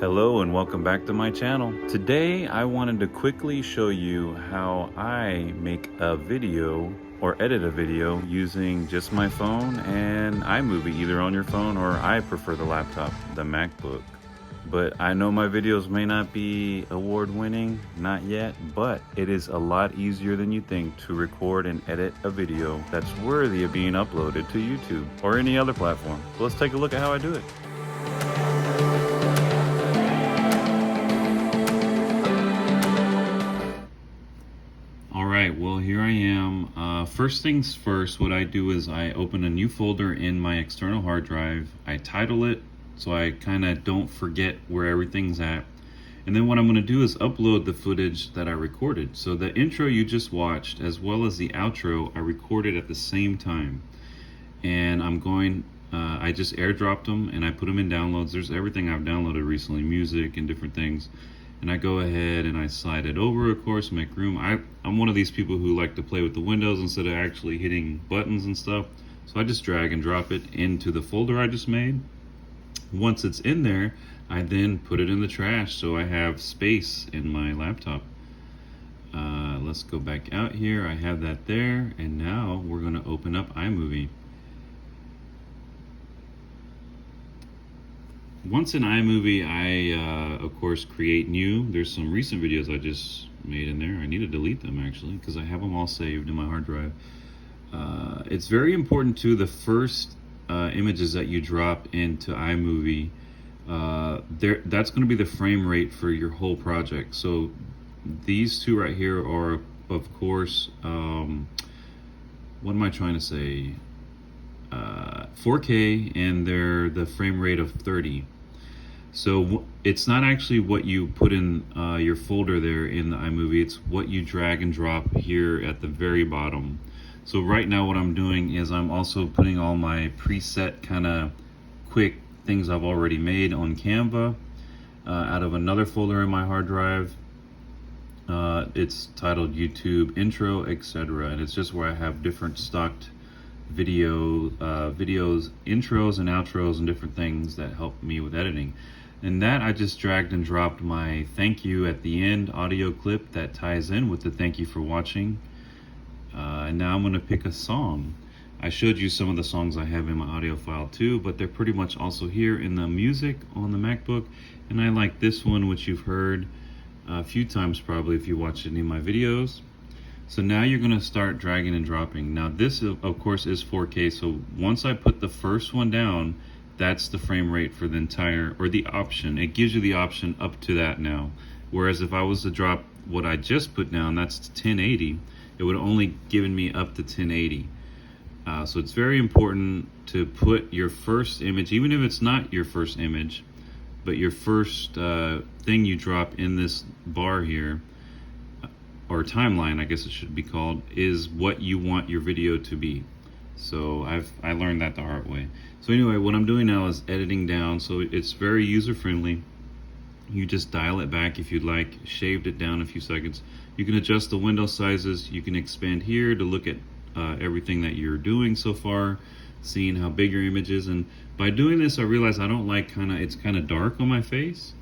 Hello and welcome back to my channel. Today I wanted to quickly show you how I make a video or edit a video using just my phone and iMovie, either on your phone or I prefer the laptop, the MacBook. But I know my videos may not be award-winning, not yet, but it is a lot easier than you think to record and edit a video that's worthy of being uploaded to YouTube or any other platform. So let's take a look at how I do it. Alright, well here I am. First things first, what I do is I open a new folder in my external hard drive. I title it so I kind of don't forget where everything's at. And then what I'm going to do is upload the footage that I recorded. So the intro you just watched as well as the outro I recorded at the same time. And I just airdropped them and I put them in downloads. There's everything I've downloaded recently, music and different things. And I go ahead and I slide it over, of course, make room. I'm one of these people who like to play with the windows instead of actually hitting buttons and stuff. So I just drag and drop it into the folder I just made. Once it's in there, I then put it in the trash so I have space in my laptop. Let's go back out here. I have that there, and now we're going to open up iMovie. Once in iMovie, I of course create new. There's some recent videos I just made in there. I need to delete them actually because I have them all saved in my hard drive. It's very important too, the first images that you drop into iMovie, that's going to be the frame rate for your whole project. So these two right here are of course, what am I trying to say? 4K, and they're the frame rate of 30. So it's not actually what you put in your folder there in the iMovie, it's what you drag and drop here at the very bottom. So right now what I'm doing is I'm also putting all my preset kind of quick things I've already made on Canva out of another folder in my hard drive. It's titled YouTube Intro, etc. And it's just where I have different stocked videos, intros and outros and different things that help me with editing. And that I just dragged and dropped my thank you at the end audio clip that ties in with the thank you for watching. And now I'm going to pick a song. I showed you some of the songs I have in my audio file too, but they're pretty much also here in the music on the MacBook. And I like this one, which you've heard a few times probably if you watch any of my videos. So now you're going to start dragging and dropping. Now this of course is 4K, so once I put the first one down, that's the frame rate for the entire, or the option. It gives you the option up to that now. Whereas if I was to drop what I just put down, that's 1080, it would only given me up to 1080. So it's very important to put your first image, even if it's not your first image, but your first thing you drop in this bar here, or timeline I guess it should be called, is what you want your video to be. So I learned that the hard way. So anyway, what I'm doing now is editing down, so it's very user-friendly. You just dial it back if you'd like, shaved it down a few seconds. You can adjust the window sizes, you can expand here to look at everything that you're doing so far, seeing how big your image is. And by doing this I realize I don't like it's kind of dark on my face.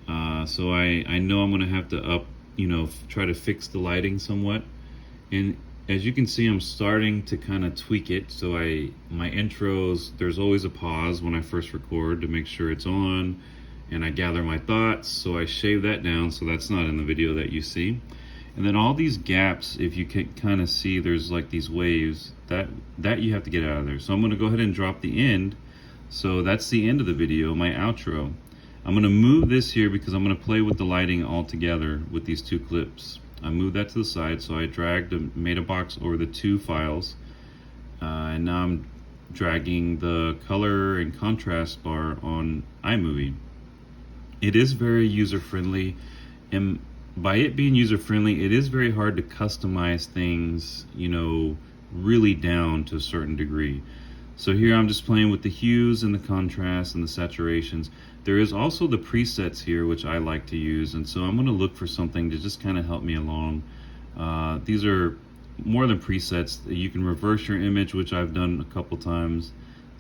So I know I'm gonna have to try to fix the lighting somewhat. And as you can see, I'm starting to kind of tweak it. So my intros, there's always a pause when I first record to make sure it's on, and I gather my thoughts. So I shave that down so that's not in the video that you see. And then all these gaps, if you can kind of see, there's like these waves that you have to get out of there. So I'm going to go ahead and drop the end. So that's the end of the video, my outro. I'm going to move this here because I'm going to play with the lighting all together with these two clips. I moved that to the side, so I dragged and made a box over the two files. And now I'm dragging the color and contrast bar on iMovie. It is very user-friendly, and by it being user-friendly, it is very hard to customize things, really down to a certain degree. So here I'm just playing with the hues and the contrast and the saturations. There is also the presets here, which I like to use, and so I'm going to look for something to just kind of help me along. These are more than presets. You can reverse your image, which I've done a couple times.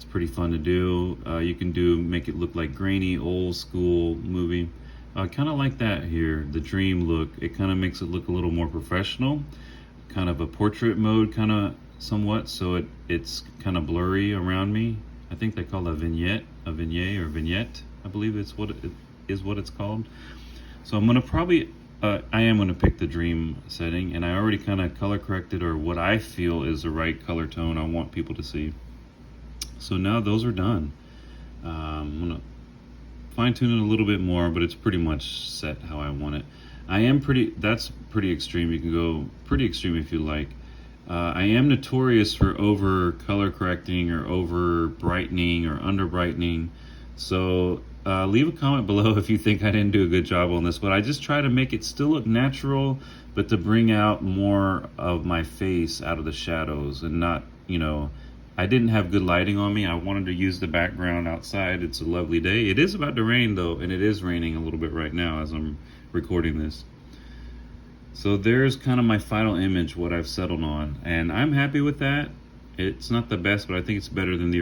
It's pretty fun to do. You can make it look like grainy, old school movie. Kind of like that here, the dream look. It kind of makes it look a little more professional, kind of a portrait mode, kind of somewhat. So it's kind of blurry around me. I think they call it a vignette, I believe it's what it is, what it's called. So I'm gonna probably, I am gonna pick the dream setting, and I already kind of color corrected, or what I feel is the right color tone I want people to see. So now those are done. I'm gonna fine tune it a little bit more, but it's pretty much set how I want it. That's pretty extreme. You can go pretty extreme if you like. I am notorious for over color correcting or over brightening or under brightening. So leave a comment below if you think I didn't do a good job on this, but I just try to make it still look natural, but to bring out more of my face out of the shadows, and not, I didn't have good lighting on me. I wanted to use the background outside. It's a lovely day. It is about to rain though, and it is raining a little bit right now as I'm recording this. So there's kind of my final image, what I've settled on, and I'm happy with that. It's not the best, but I think it's better than the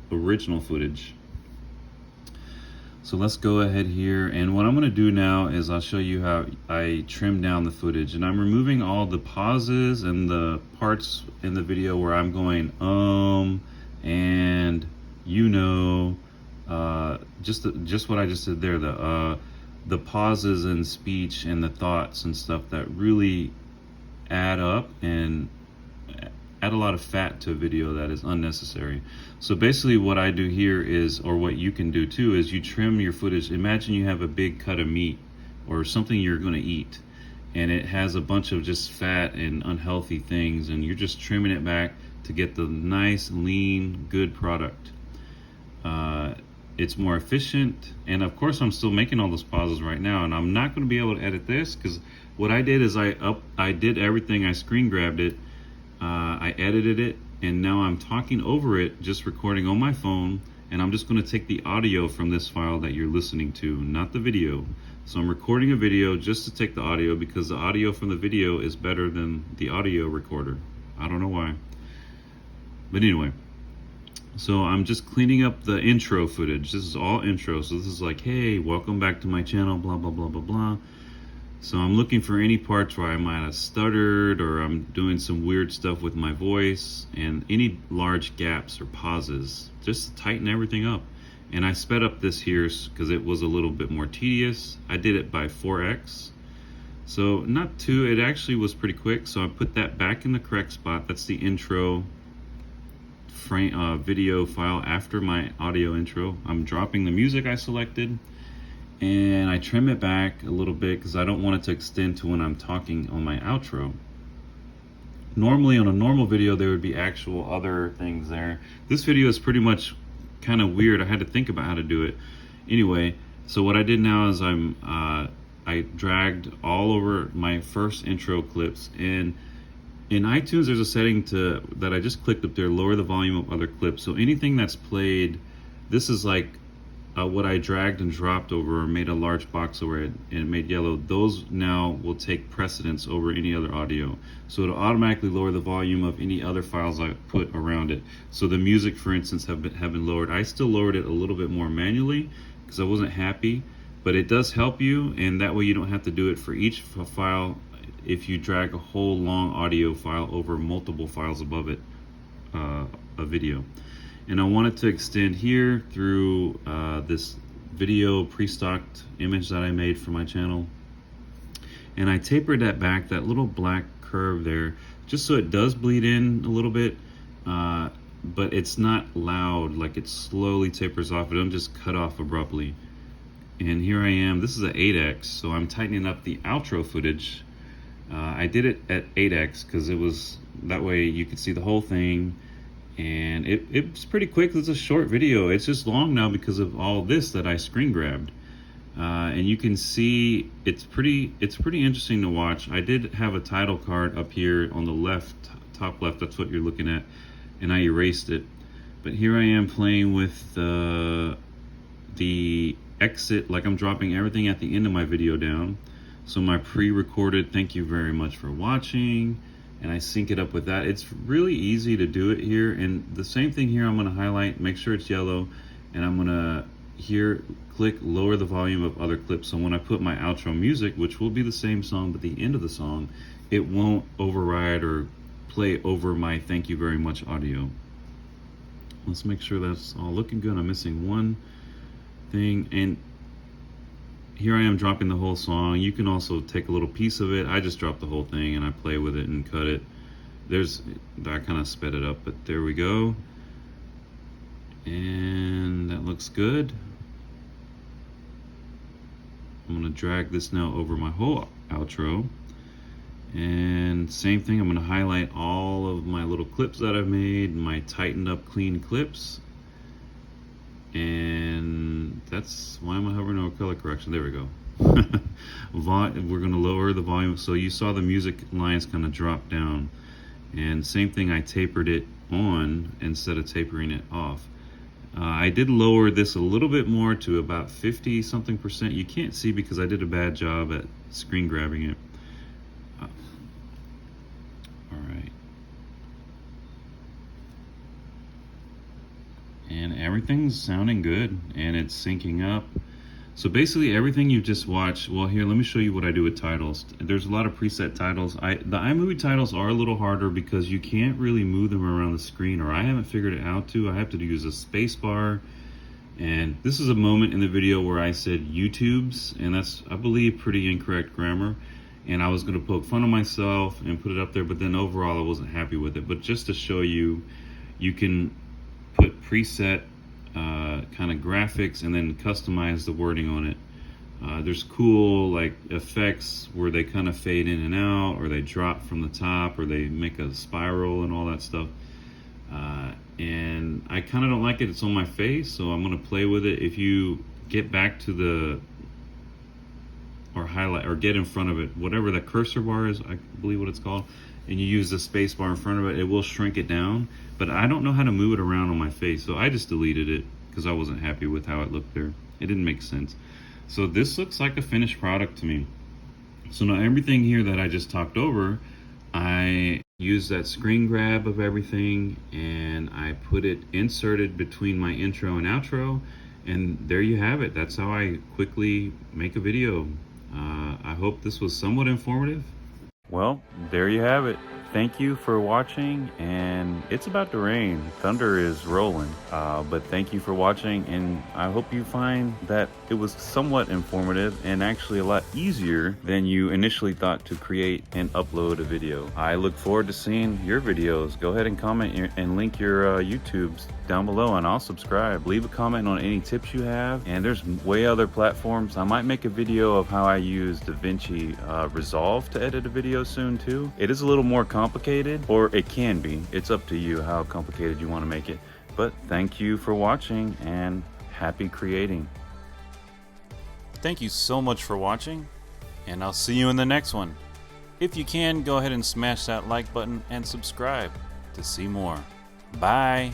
original footage. So let's go ahead here, and what I'm going to do now is I'll show you how I trim down the footage, and I'm removing all the pauses and the parts in the video where I'm going and just what I just did there, the pauses in speech and the thoughts and stuff that really add up and add a lot of fat to a video that is unnecessary. So basically what I do here is, or what you can do too, is you trim your footage. Imagine you have a big cut of meat or something you're going to eat, and it has a bunch of just fat and unhealthy things, and you're just trimming it back to get the nice, lean, good product. It's more efficient, and of course I'm still making all those pauses right now, and I'm not going to be able to edit this, because what I did is I did everything. I screen grabbed it, I edited it, and now I'm talking over it, just recording on my phone, and I'm just going to take the audio from this file that you're listening to, not the video. So I'm recording a video just to take the audio, because the audio from the video is better than the audio recorder. I don't know why, but anyway. So I'm just cleaning up the intro footage. This is all intro. So this is like, hey, welcome back to my channel, blah, blah, blah, blah, blah. So I'm looking for any parts where I might have stuttered, or I'm doing some weird stuff with my voice, and any large gaps or pauses, just to tighten everything up. And I sped up this here because it was a little bit more tedious. I did it by 4x. So not 2, it actually was pretty quick. So I put that back in the correct spot. That's the intro frame, video file after my audio intro. I'm dropping the music I selected, and I trim it back a little bit because I don't want it to extend to when I'm talking on my outro. Normally on a normal video there would be actual other things there. This video is pretty much kind of weird. I had to think about how to do it. Anyway, so what I did now is I dragged all over my first intro clips, and in iTunes there's a setting that I just clicked up there, lower the volume of other clips. So anything that's played, this is like what I dragged and dropped over, or made a large box over it and it made yellow. Those now will take precedence over any other audio. So it'll automatically lower the volume of any other files I put around it. So the music, for instance, have been lowered. I still lowered it a little bit more manually because I wasn't happy, but it does help you, and that way you don't have to do it for each file. If you drag a whole long audio file over multiple files above it, a video. And I want it to extend here through this video pre-stocked image that I made for my channel. And I tapered that back, that little black curve there, just so it does bleed in a little bit, but it's not loud, like it slowly tapers off. It doesn't just cut off abruptly. And here I am, this is at 8x, so I'm tightening up the outro footage. I did it at 8x because it was, that way you could see the whole thing. And it's pretty quick. It's a short video. It's just long now because of all this that I screen grabbed. And you can see it's pretty interesting to watch. I did have a title card up here on the left, top left, that's what you're looking at, and I erased it. But here I am playing with the exit, like I'm dropping everything at the end of my video down. So my pre-recorded thank you very much for watching, and I sync it up with that. It's really easy to do it here. And the same thing here, I'm going to highlight, make sure it's yellow, and I'm going to here click lower the volume of other clips. So when I put my outro music, which will be the same song but the end of the song, it won't override or play over my thank you very much audio. Let's make sure that's all looking good. I'm missing one thing, and here I am dropping the whole song. You can also take a little piece of it. I just dropped the whole thing and I play with it and cut it. I kind of sped it up, but there we go. And that looks good. I'm gonna drag this now over my whole outro. And same thing, I'm gonna highlight all of my little clips that I've made, my tightened up clean clips. And that's why am I hovering over color correction? There we go. We're gonna lower the volume. So you saw the music lines kind of drop down. And same thing, I tapered it on instead of tapering it off. I did lower this a little bit more to about 50 something percent. You can't see because I did a bad job at screen grabbing it. All right. And everything's sounding good and it's syncing up. So basically everything you just watched, well here, let me show you what I do with titles. There's a lot of preset titles. The iMovie titles are a little harder because you can't really move them around the screen, or I haven't figured it out to. I have to use a space bar. And this is a moment in the video where I said YouTubes, and that's, I believe, pretty incorrect grammar. And I was gonna poke fun of myself and put it up there, but then overall I wasn't happy with it. But just to show you, you can put preset kind of graphics and then customize the wording on it. There's cool like effects where they kind of fade in and out, or they drop from the top, or they make a spiral and all that stuff. And I kind of don't like it. It's on my face, so I'm going to play with it. If you get back to the, or highlight, or get in front of it, whatever the cursor bar is, I believe what it's called, and you use the space bar in front of it, it will shrink it down. But I don't know how to move it around on my face, so I just deleted it because I wasn't happy with how it looked there. It didn't make sense. So this looks like a finished product to me. So now everything here that I just talked over, I used that screen grab of everything and I put it inserted between my intro and outro, and there you have it. That's how I quickly make a video. I hope this was somewhat informative. Well, there you have it. Thank you for watching, and it's about to rain. Thunder is rolling, but thank you for watching, and I hope you find that it was somewhat informative and actually a lot easier than you initially thought to create and upload a video. I look forward to seeing your videos. Go ahead and comment and link your YouTubes down below, and I'll subscribe. Leave a comment on any tips you have, and there's way other platforms. I might make a video of how I use DaVinci Resolve to edit a video soon too. It is a little more complicated, or it can be. It's up to you how complicated you want to make it. But thank you for watching, and happy creating. Thank you so much for watching, and I'll see you in the next one. If you can, go ahead and smash that like button and subscribe to see more. Bye.